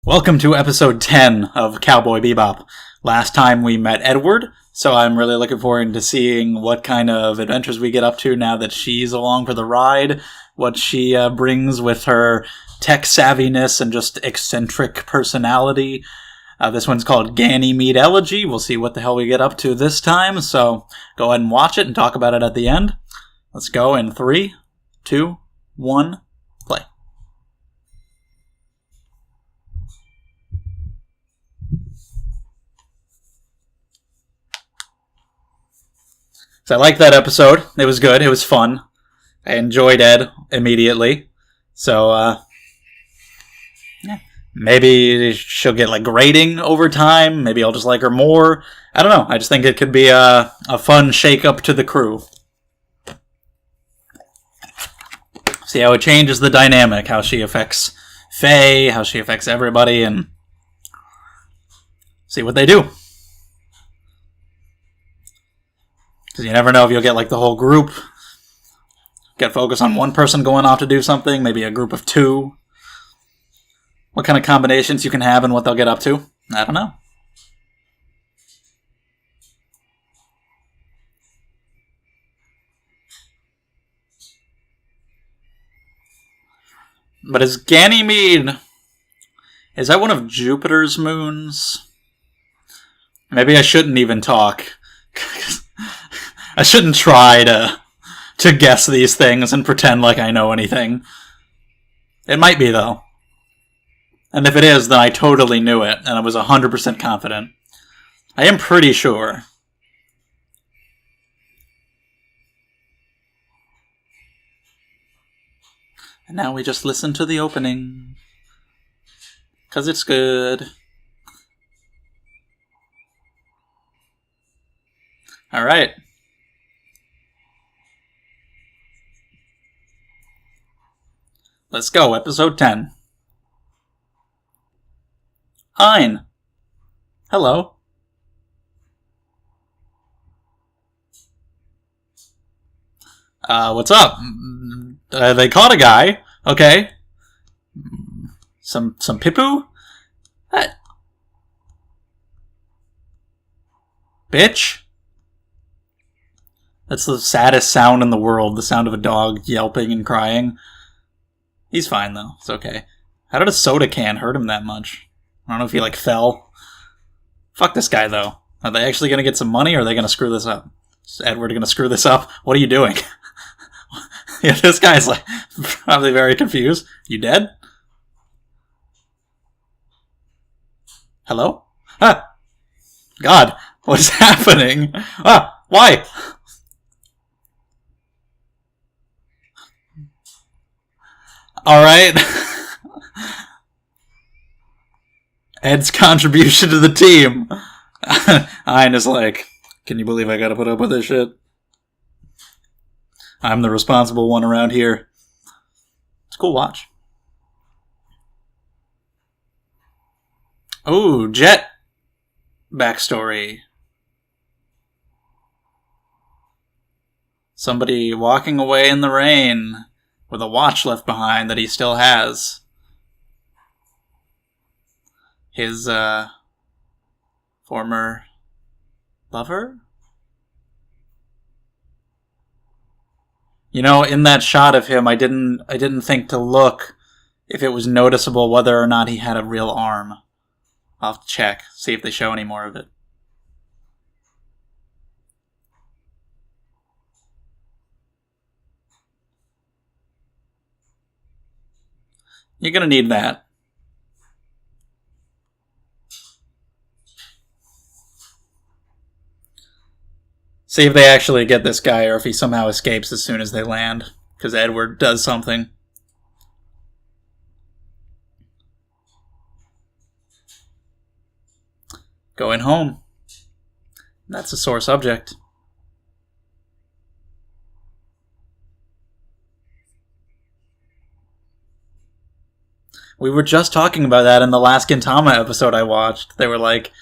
Welcome to episode 10 of Cowboy Bebop. Last time we met Edward, so I'm really looking forward to seeing what kind of adventures we get up to now that she's along for the ride, what she brings with her tech savviness and just eccentric personality. This one's called Ganymede Elegy. We'll see what the hell we get up to this time, so go ahead and watch it and talk about it at the end. Let's go in 3, 2, 1, play. So I liked that episode. It was good. It was fun. I enjoyed Ed immediately. So, maybe she'll get like grading over time. Maybe I'll just like her more. I don't know. I just think it could be a fun shake-up to the crew. See how it changes the dynamic, how she affects Faye, how she affects everybody, and see what they do. Because you never know if you'll get like the whole group. Get focused on one person going off to do something, maybe a group of 2. What kind of combinations you can have and what they'll get up to. I don't know. But is Ganymede... is that one of Jupiter's moons? Maybe I shouldn't even talk. I shouldn't try to guess these things and pretend like I know anything. It might be, though. And if it is, then I totally knew it, and I was 100% confident. I am pretty sure. And now we just listen to the opening. 'Cause it's good. Alright. Let's go, episode 10. Hein. Hello. What's up? They caught a guy. Okay. Some pipu? Bitch? That's the saddest sound in the world, the sound of a dog yelping and crying. He's fine, though. It's okay. How did a soda can hurt him that much? I don't know if he, like, fell. Fuck this guy, though. Are they actually going to get some money, or are they going to screw this up? Is Edward going to screw this up? What are you doing? Yeah, this guy's, like, probably very confused. You dead? Hello? Ah! God, what's happening? Ah, why? Alright. Ed's contribution to the team. Hein is like, can you believe I gotta put up with this shit? I'm the responsible one around here. It's a cool watch. Oh, Jet backstory. Somebody walking away in the rain with a watch left behind that he still has. His, former lover? You know, in that shot of him, I didn't think to look if it was noticeable whether or not he had a real arm. I'll have to check, see if they show any more of it. You're gonna need that. See if they actually get this guy, or if he somehow escapes as soon as they land. Because Edward does something. Going home. That's a sore subject. We were just talking about that in the last Gintama episode I watched. They were like,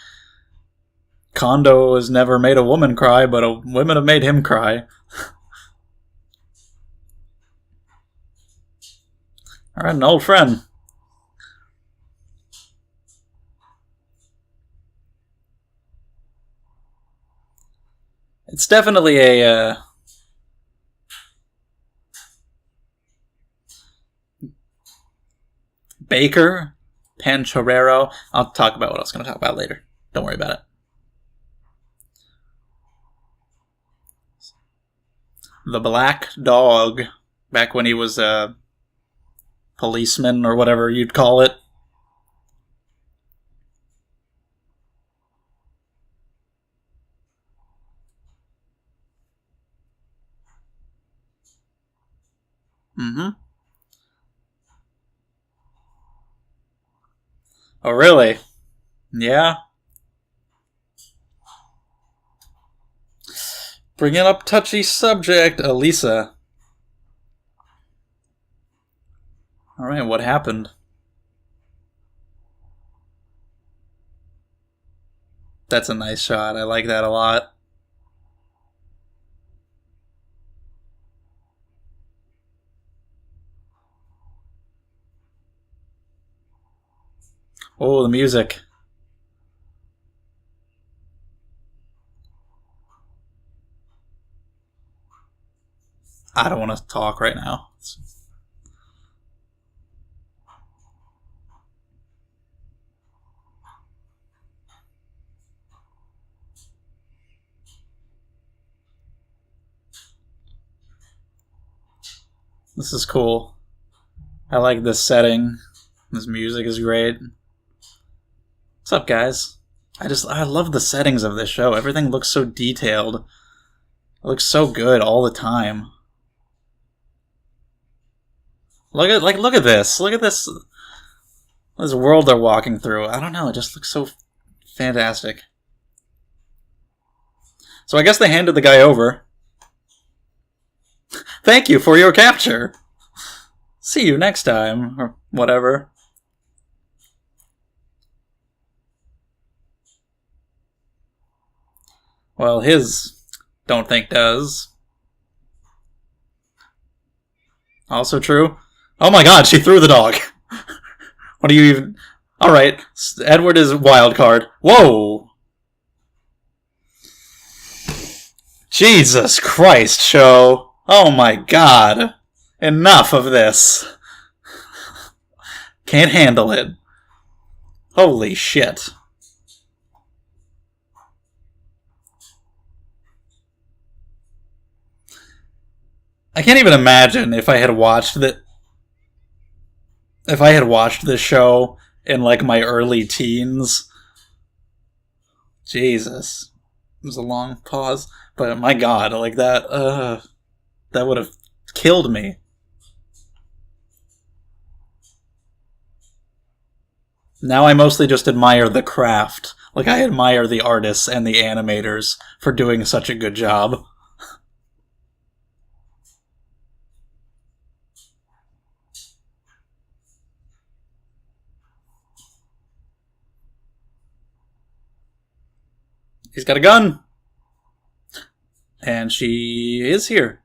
Kondo has never made a woman cry, but women have made him cry. Alright, an old friend. It's definitely a Baker, Panchorero. I'll talk about what I was going to talk about later. Don't worry about it. The Black Dog, back when he was a policeman or whatever you'd call it. Mm-hmm. Oh, really? Yeah. Bringing up touchy subject, Elisa. Alright, what happened? That's a nice shot. I like that a lot. Oh, the music. I don't want to talk right now. This is cool. I like this setting. This music is great. What's up, guys? I love the settings of this show. Everything looks so detailed. It looks so good all the time. Look at this. Look at this. This world they're walking through. I don't know. It just looks so fantastic. So I guess they handed the guy over. Thank you for your capture. See you next time, or whatever. Well, his don't think does. Also true. Oh my god, she threw the dog. What do you even... Alright, Edward is wild card. Whoa! Jesus Christ, show. Oh my god. Enough of this. Can't handle it. Holy shit. I can't even imagine if I had watched this show in like my early teens. Jesus. It was a long pause. But my god, like that would have killed me. Now I mostly just admire the craft. Like, I admire the artists and the animators for doing such a good job. He's got a gun! And she is here.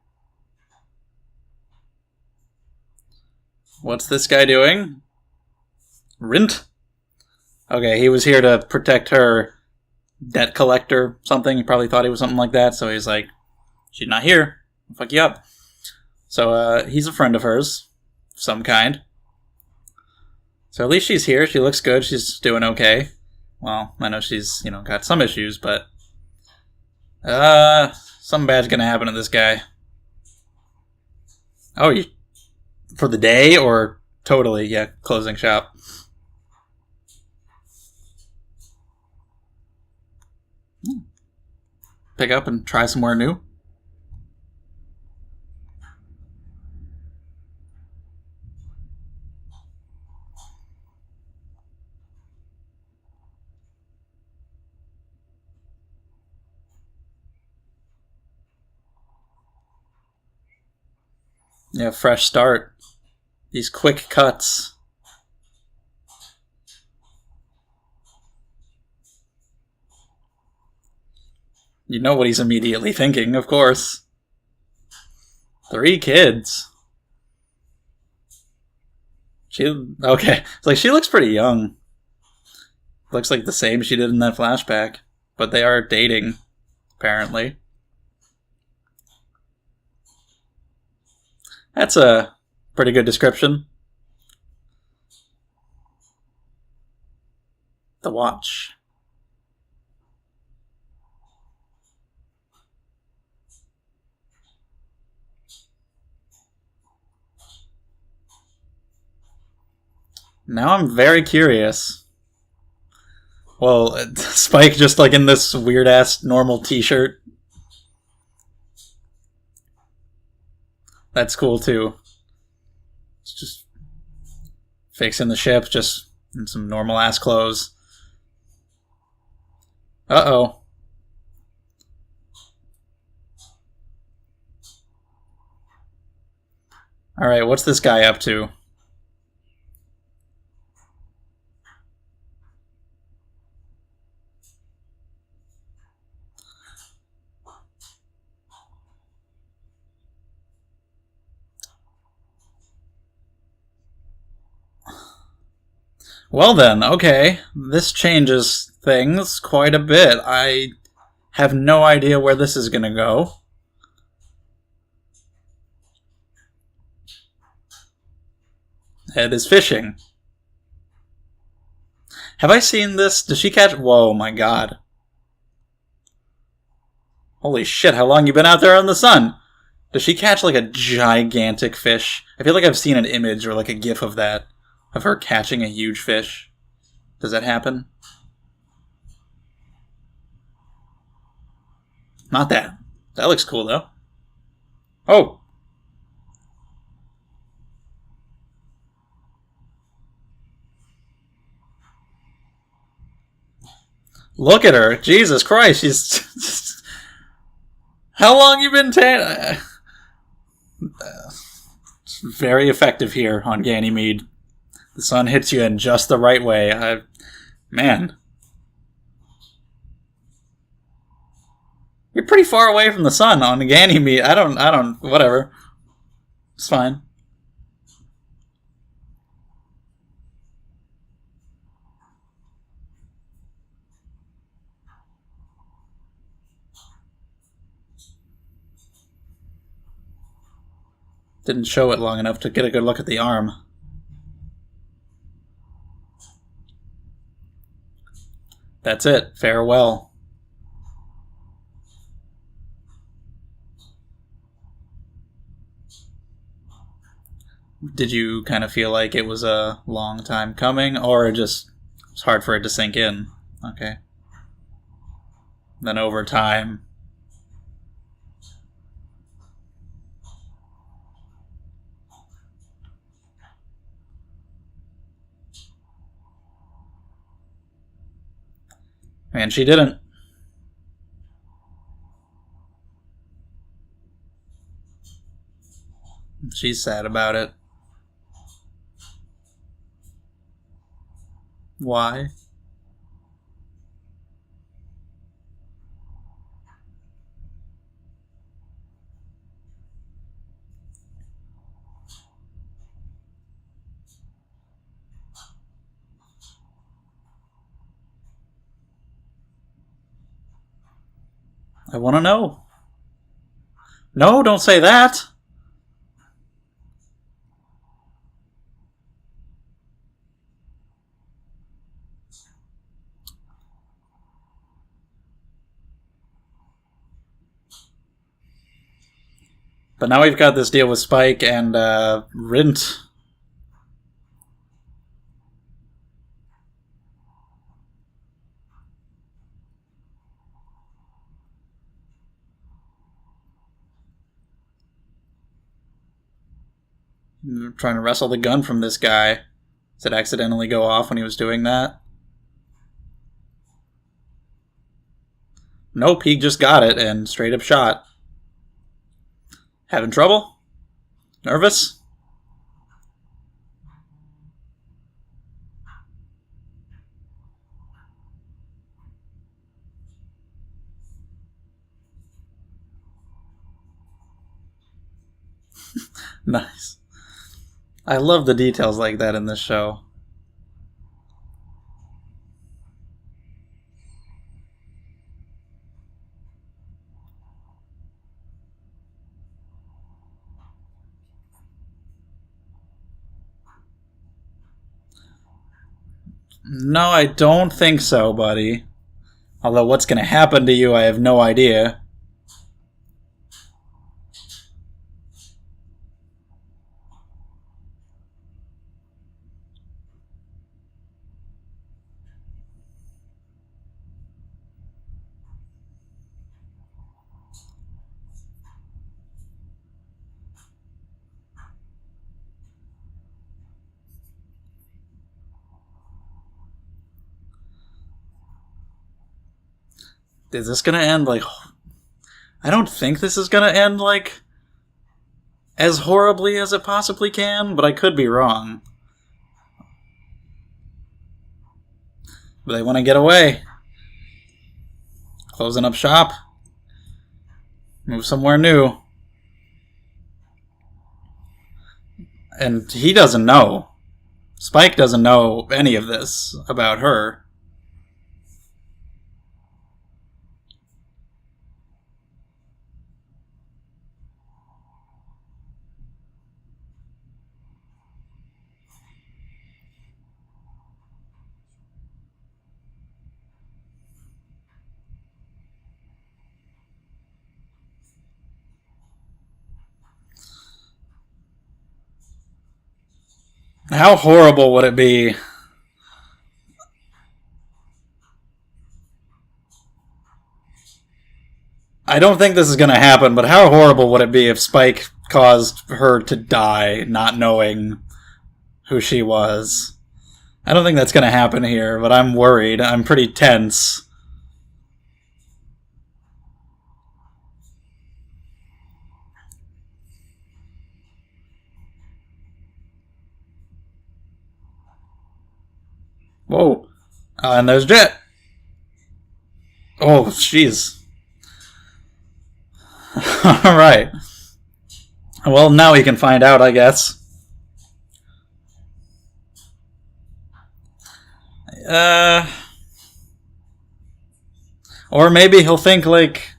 What's this guy doing? Rint? Okay, he was here to protect her debt collector something. He probably thought he was something like that, so he's like, she's not here. I'll fuck you up. So, he's a friend of hers. Of some kind. So at least she's here. She looks good. She's doing okay. Well, I know she's, got some issues, but... something bad's gonna happen to this guy. Oh, for the day, or totally, yeah, closing shop. Pick up and try somewhere new. Yeah, fresh start. These quick cuts. You know what he's immediately thinking, of course. 3 kids. Okay. It's like, she looks pretty young. Looks like the same she did in that flashback. But they are dating, apparently. That's a pretty good description. The watch. Now I'm very curious. Well, Spike just like in this weird ass normal t-shirt. That's cool too. It's just fixing the ship, just in some normal ass clothes. Uh-oh. Alright, what's this guy up to? Well then, okay. This changes things quite a bit. I have no idea where this is gonna go. Ed is fishing. Have I seen this? Does she catch... Whoa, my god. Holy shit, how long you been out there in the sun? Does she catch like a gigantic fish? I feel like I've seen an image or like a gif of that. Of her catching a huge fish. Does that happen? Not that. That looks cool though. Oh! Look at her! Jesus Christ, she's just... How long you been tan? It's very effective here on Ganymede. The sun hits you in just the right way. Man. You're pretty far away from the sun on Ganymede. I don't, whatever. It's fine. Didn't show it long enough to get a good look at the arm. That's it. Farewell. Did you kind of feel like it was a long time coming, or just it was hard for it to sink in? Okay. Then over time... And she didn't. She's sad about it. Why? I want to know. No, don't say that. But now we've got this deal with Spike and Rint. Trying to wrestle the gun from this guy. Does it accidentally go off when he was doing that? Nope, he just got it and straight up shot. Having trouble? Nervous? Nice. I love the details like that in this show. No, I don't think so, buddy. Although what's going to happen to you, I have no idea. Is this going to end like... I don't think this is going to end like as horribly as it possibly can, but I could be wrong. But they want to get away. Closing up shop. Move somewhere new. And he doesn't know. Spike doesn't know any of this about her. How horrible would it be? I don't think this is going to happen, but how horrible would it be if Spike caused her to die not knowing who she was? I don't think that's going to happen here, but I'm worried. I'm pretty tense. Whoa. And there's Jet. Oh, jeez. Alright. Well, now he can find out, I guess. Or maybe he'll think, like...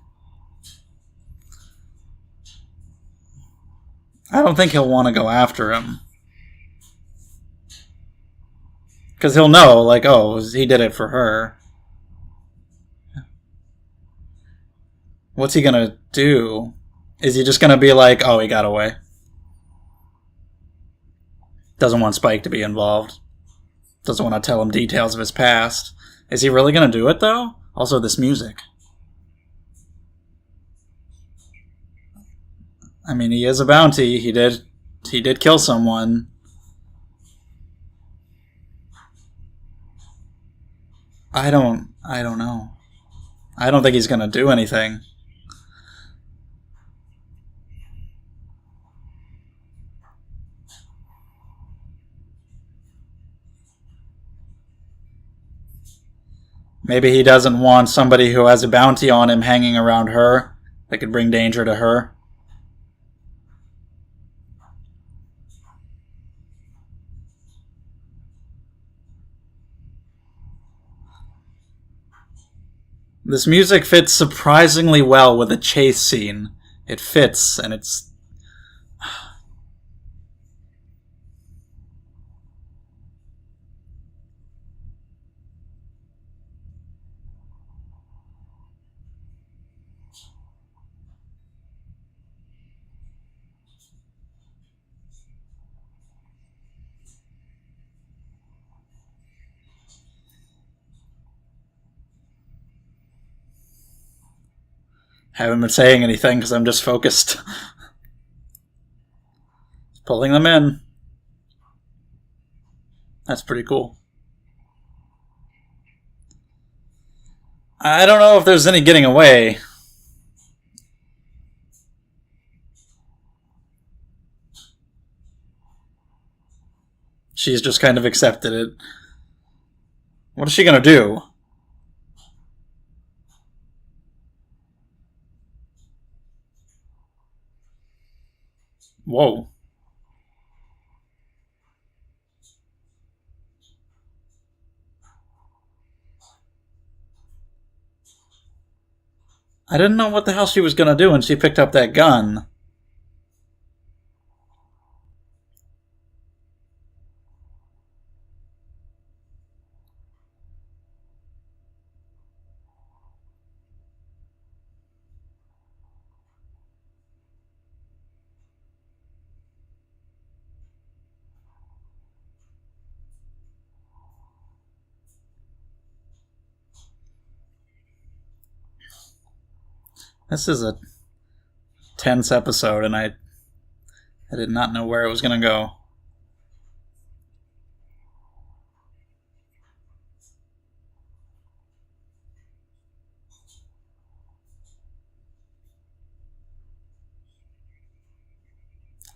I don't think he'll want to go after him. Because he'll know, like, oh, he did it for her. What's he gonna do? Is he just gonna be like, oh, he got away? Doesn't want Spike to be involved. Doesn't want to tell him details of his past. Is he really gonna do it, though? Also, this music. I mean, he is a bounty. He did kill someone. I don't know. I don't think he's gonna do anything. Maybe he doesn't want somebody who has a bounty on him hanging around her that could bring danger to her. This music fits surprisingly well with a chase scene. It fits, and it's... haven't been saying anything because I'm just focused. Pulling them in. That's pretty cool. I don't know if there's any getting away. She's just kind of accepted it. What is she gonna do? Whoa. I didn't know what the hell she was gonna do when she picked up that gun. This is a tense episode, and I did not know where it was going to go.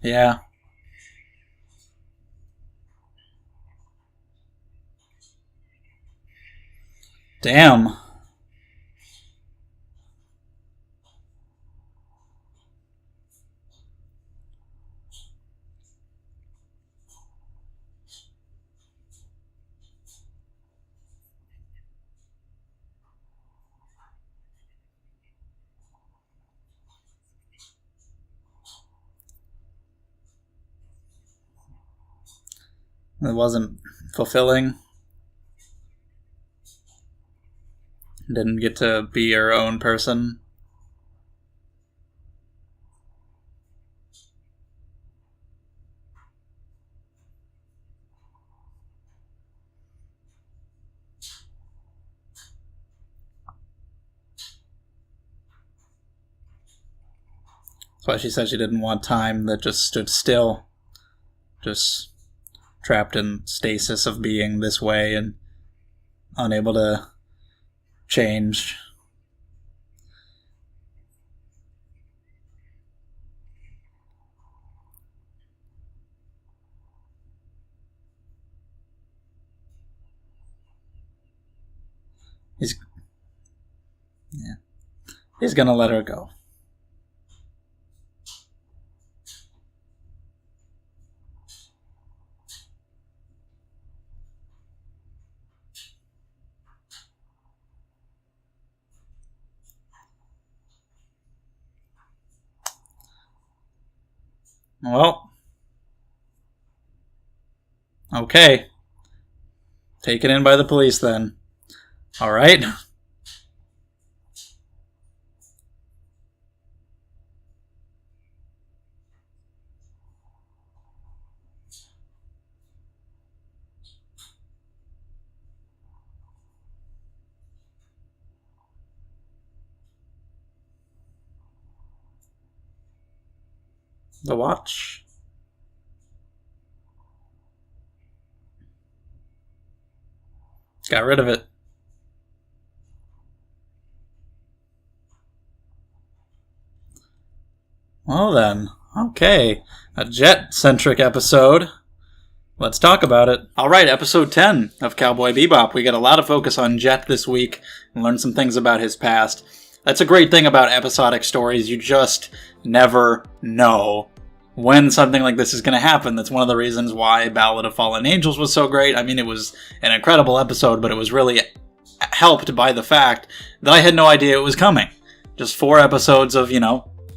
Yeah. Damn. It wasn't fulfilling. Didn't get to be your own person. That's why she said she didn't want time that just stood still. Just trapped in stasis of being this way and unable to change. He's gonna let her go. Well, okay. Taken in by the police then. Alright. The watch. Got rid of it. Well then, okay. A Jet-centric episode. Let's talk about it. Alright, episode 10 of Cowboy Bebop. We got a lot of focus on Jet this week and learned some things about his past. That's a great thing about episodic stories. You just never know when something like this is going to happen. That's one of the reasons why Ballad of Fallen Angels was so great. I mean, it was an incredible episode, but it was really helped by the fact that I had no idea it was coming. Just 4 episodes of,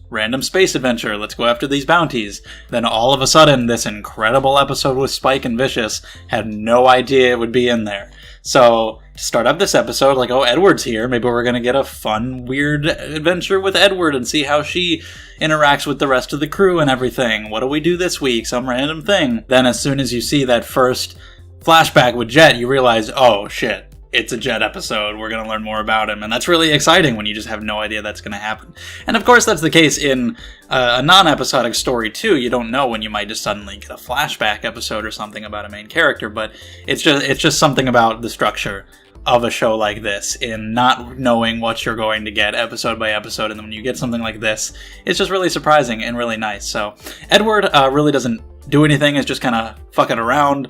random space adventure, let's go after these bounties. Then all of a sudden, this incredible episode with Spike and Vicious, had no idea it would be in there. So, to start up this episode, like, oh, Edward's here, maybe we're going to get a fun, weird adventure with Edward and see how she interacts with the rest of the crew and everything. What do we do this week? Some random thing. Then as soon as you see that first flashback with Jet, you realize, oh, shit. It's a Jet episode. We're going to learn more about him. And that's really exciting when you just have no idea that's going to happen. And of course, that's the case in a non-episodic story, too. You don't know when you might just suddenly get a flashback episode or something about a main character. But it's just something about the structure of a show like this in not knowing what you're going to get episode by episode. And then when you get something like this, it's just really surprising and really nice. So Edward really doesn't do anything. It's just kind of fucking around.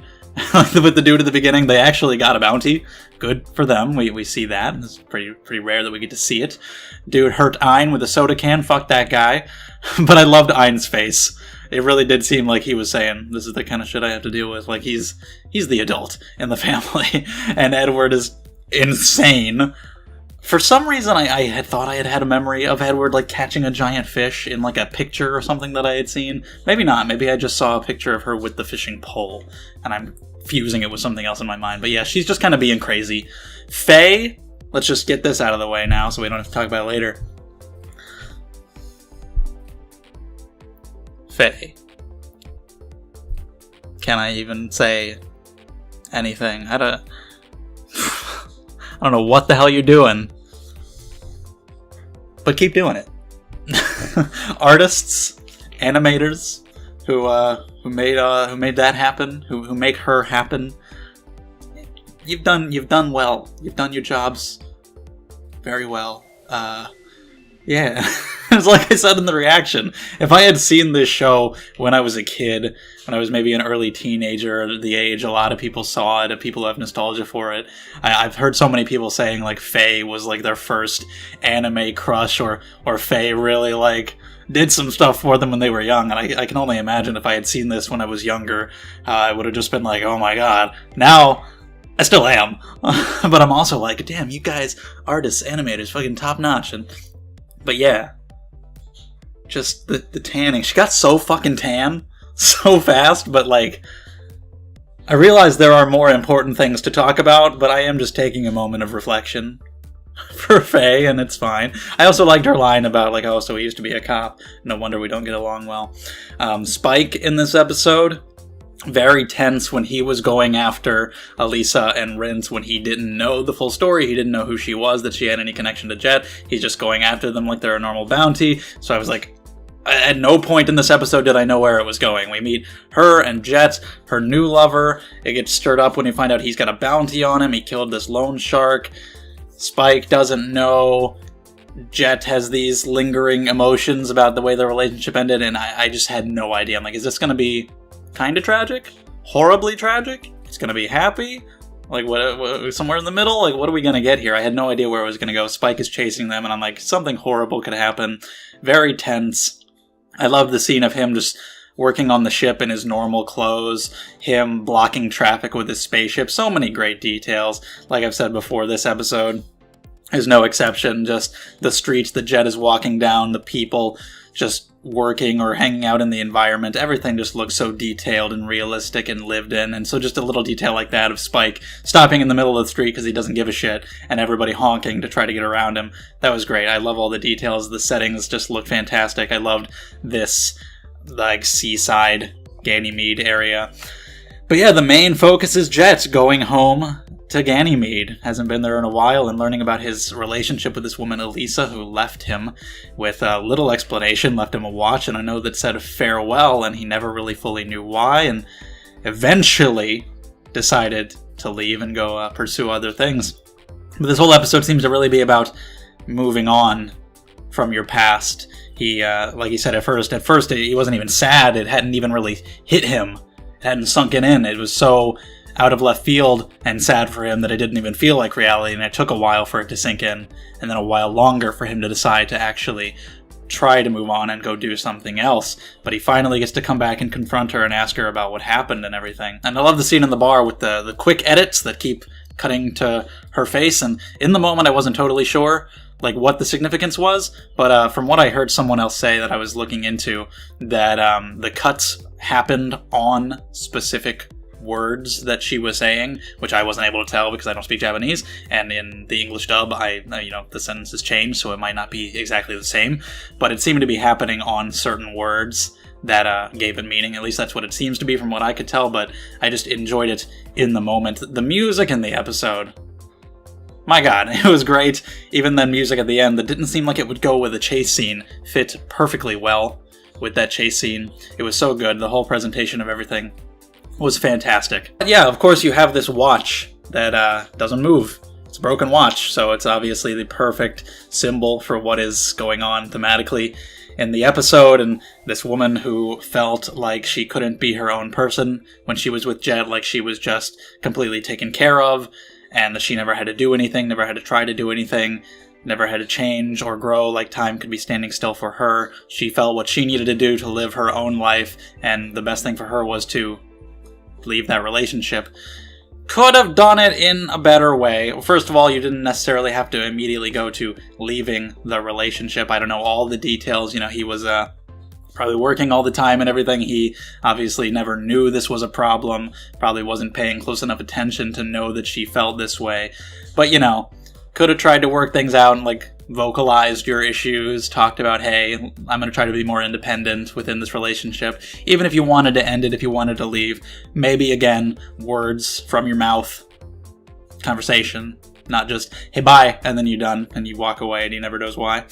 With the dude at the beginning, they actually got a bounty. Good for them. We see that. It's pretty rare that we get to see it. Dude hurt Ein with a soda can. Fuck that guy. But I loved Ein's face. It really did seem like he was saying, this is the kind of shit I have to deal with. Like, he's the adult in the family. And Edward is insane. For some reason, I had thought I had a memory of Edward, like, catching a giant fish in, like, a picture or something that I had seen. Maybe not. Maybe I just saw a picture of her with the fishing pole, and I'm fusing it with something else in my mind. But yeah, she's just kind of being crazy. Faye, let's just get this out of the way now so we don't have to talk about it later. Faye. Can I even say anything? I don't know what the hell you're doing. But keep doing it. artists, animators who made that happen, who make her happen. You've done well. You've done your jobs very well. Yeah. It's like I said in the reaction. If I had seen this show when I was a kid, when I was maybe an early teenager, the age a lot of people saw it, people who have nostalgia for it. I've heard so many people saying like Faye was like their first anime crush, or Faye really like did some stuff for them when they were young. And I can only imagine if I had seen this when I was younger, I would have just been like, oh my god. Now, I still am. But I'm also like, damn, you guys, artists, animators, fucking top notch. But yeah. Just the tanning. She got so fucking tan so fast, but like, I realize there are more important things to talk about, but I am just taking a moment of reflection for Faye, and it's fine. I also liked her line about like, oh, so he used to be a cop. No wonder we don't get along well. Spike in this episode, very tense when he was going after Elisa and Rince when he didn't know the full story. He didn't know who she was, that she had any connection to Jet. He's just going after them like they're a normal bounty. So I was like, at no point in this episode did I know where it was going. We meet her and Jet, her new lover. It gets stirred up when you find out he's got a bounty on him. He killed this loan shark. Spike doesn't know. Jet has these lingering emotions about the way their relationship ended, and I just had no idea. I'm like, is this going to be kind of tragic? Horribly tragic? It's going to be happy? Like, what, somewhere in the middle? Like, what are we going to get here? I had no idea where it was going to go. Spike is chasing them, and I'm like, something horrible could happen. Very tense. I love the scene of him just working on the ship in his normal clothes, him blocking traffic with his spaceship. So many great details. Like I've said before, this episode is no exception. Just the streets that Jet is walking down, the people just working or hanging out in the environment. Everything just looks so detailed and realistic and lived in. And so just a little detail like that of Spike stopping in the middle of the street because he doesn't give a shit, and everybody honking to try to get around him. That was great. I love all the details. The settings just look fantastic. I loved this like seaside Ganymede area. But yeah, the main focus is Jet going home to Ganymede. Hasn't been there in a while, and learning about his relationship with this woman Elisa, who left him with little explanation, left him a watch and a note that said farewell, and he never really fully knew why, and eventually decided to leave and go pursue other things. But this whole episode seems to really be about moving on from your past. He, like he said at first he wasn't even sad. It hadn't even really hit him. It hadn't sunken in. It was so out of left field and sad for him that it didn't even feel like reality, and it took a while for it to sink in, and then a while longer for him to decide to actually try to move on and go do something else. But he finally gets to come back and confront her and ask her about what happened and everything. And I love the scene in the bar with the quick edits that keep cutting to her face, and in the moment I wasn't totally sure like what the significance was, but from what I heard someone else say that I was looking into, that the cuts happened on specific words that she was saying, which I wasn't able to tell because I don't speak Japanese, and in the English dub, the sentences changed, so it might not be exactly the same, but it seemed to be happening on certain words that gave it meaning. At least that's what it seems to be from what I could tell, but I just enjoyed it in the moment. The music in the episode, my god, it was great. Even the music at the end that didn't seem like it would go with a chase scene fit perfectly well with that chase scene. It was so good. The whole presentation of everything was fantastic. But yeah, of course you have this watch that doesn't move. It's a broken watch, so it's obviously the perfect symbol for what is going on thematically in the episode, and this woman who felt like she couldn't be her own person when she was with Jet, like she was just completely taken care of, and that she never had to do anything, never had to try to do anything, never had to change or grow, like time could be standing still for her. She felt what she needed to do to live her own life, and the best thing for her was to leave that relationship. Could have done it in a better way. First of all, you didn't necessarily have to immediately go to leaving the relationship. I don't know all the details. He was probably working all the time and everything. He obviously never knew this was a problem. Probably wasn't paying close enough attention to know that she felt this way. But, could have tried to work things out and, vocalized your issues, talked about, hey, I'm going to try to be more independent within this relationship. Even if you wanted to end it, if you wanted to leave, maybe, again, words from your mouth, conversation, not just, hey, bye, and then you're done, and you walk away and he never knows why.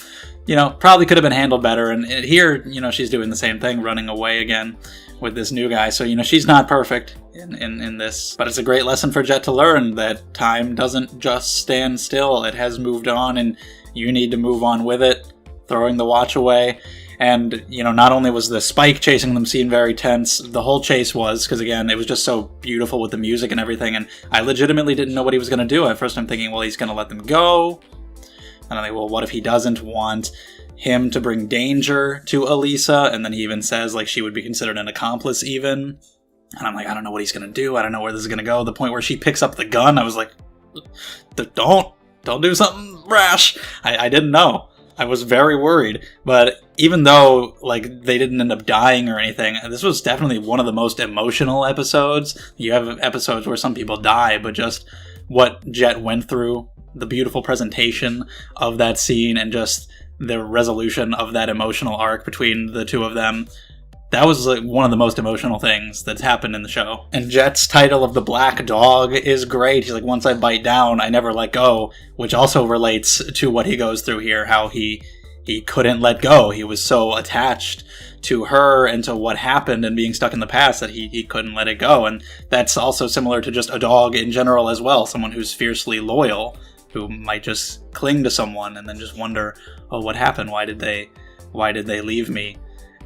probably could have been handled better. And here, she's doing the same thing, running away again with this new guy. So, she's not perfect in this. But it's a great lesson for Jet to learn that time doesn't just stand still. It has moved on, and you need to move on with it, throwing the watch away. And, not only was the Spike chasing them scene very tense, the whole chase was, because again, it was just so beautiful with the music and everything, and I legitimately didn't know what he was going to do. At first I'm thinking, well, he's going to let them go. And I'm like, well, what if he doesn't want him to bring danger to Elisa? And then he even says, like, she would be considered an accomplice even. And I'm like, I don't know what he's going to do. I don't know where this is going to go. The point where she picks up the gun, I was like, don't do something rash. I didn't know. I was very worried, but even though, like, they didn't end up dying or anything, this was definitely one of the most emotional episodes. You have episodes where some people die, but just what Jet went through, the beautiful presentation of that scene, and just the resolution of that emotional arc between the two of them, that was like one of the most emotional things that's happened in the show. And Jet's title of the Black Dog is great. He's like, once I bite down, I never let go, which also relates to what he goes through here, how he couldn't let go. He was so attached to her and to what happened and being stuck in the past that he couldn't let it go. And that's also similar to just a dog in general as well, someone who's fiercely loyal, who might just cling to someone and then just wonder, oh, what happened? Why did they leave me?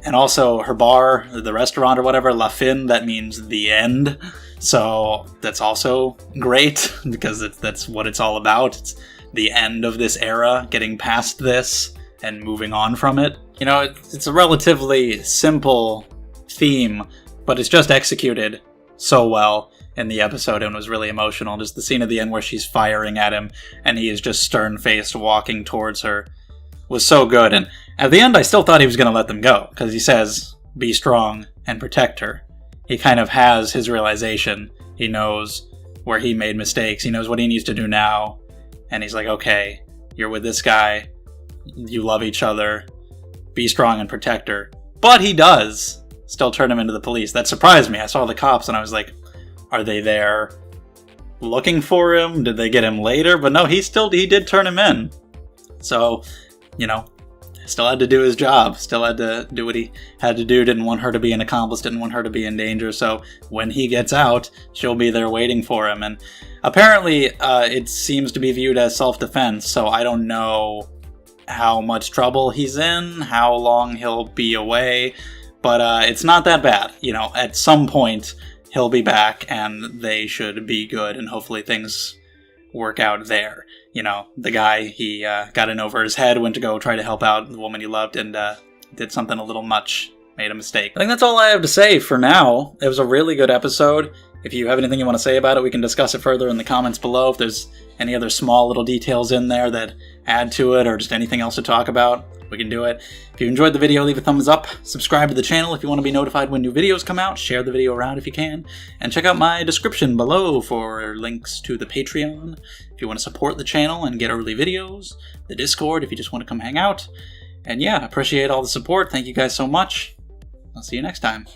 And also her bar, the restaurant or whatever, La Fin, that means the end. So that's also great because that's what it's all about. It's the end of this era, getting past this and moving on from it. It's a relatively simple theme, but it's just executed so well in the episode and was really emotional. Just the scene at the end where she's firing at him and he is just stern-faced walking towards her was so good. And at the end, I still thought he was going to let them go, because he says, be strong and protect her. He kind of has his realization. He knows where he made mistakes. He knows what he needs to do now. And he's like, okay, you're with this guy. You love each other. Be strong and protect her. But he does still turn him into the police. That surprised me. I saw the cops and I was like, are they there looking for him? Did they get him later? But no, he did turn him in. So, still had to do his job, still had to do what he had to do, didn't want her to be an accomplice, didn't want her to be in danger, so when he gets out, she'll be there waiting for him. And apparently, it seems to be viewed as self-defense, so I don't know how much trouble he's in, how long he'll be away, but it's not that bad. At some point, he'll be back, and they should be good, and hopefully things work out there. The guy, he got in over his head, went to go try to help out the woman he loved, and did something a little much, made a mistake. I think that's all I have to say for now. It was a really good episode. If you have anything you want to say about it, we can discuss it further in the comments below. If there's any other small little details in there that add to it, or just anything else to talk about, we can do it. If you enjoyed the video, leave a thumbs up, subscribe to the channel if you want to be notified when new videos come out, share the video around if you can, and check out my description below for links to the Patreon if you want to support the channel and get early videos, the Discord if you just want to come hang out. And yeah, appreciate all the support. Thank you guys so much. I'll see you next time.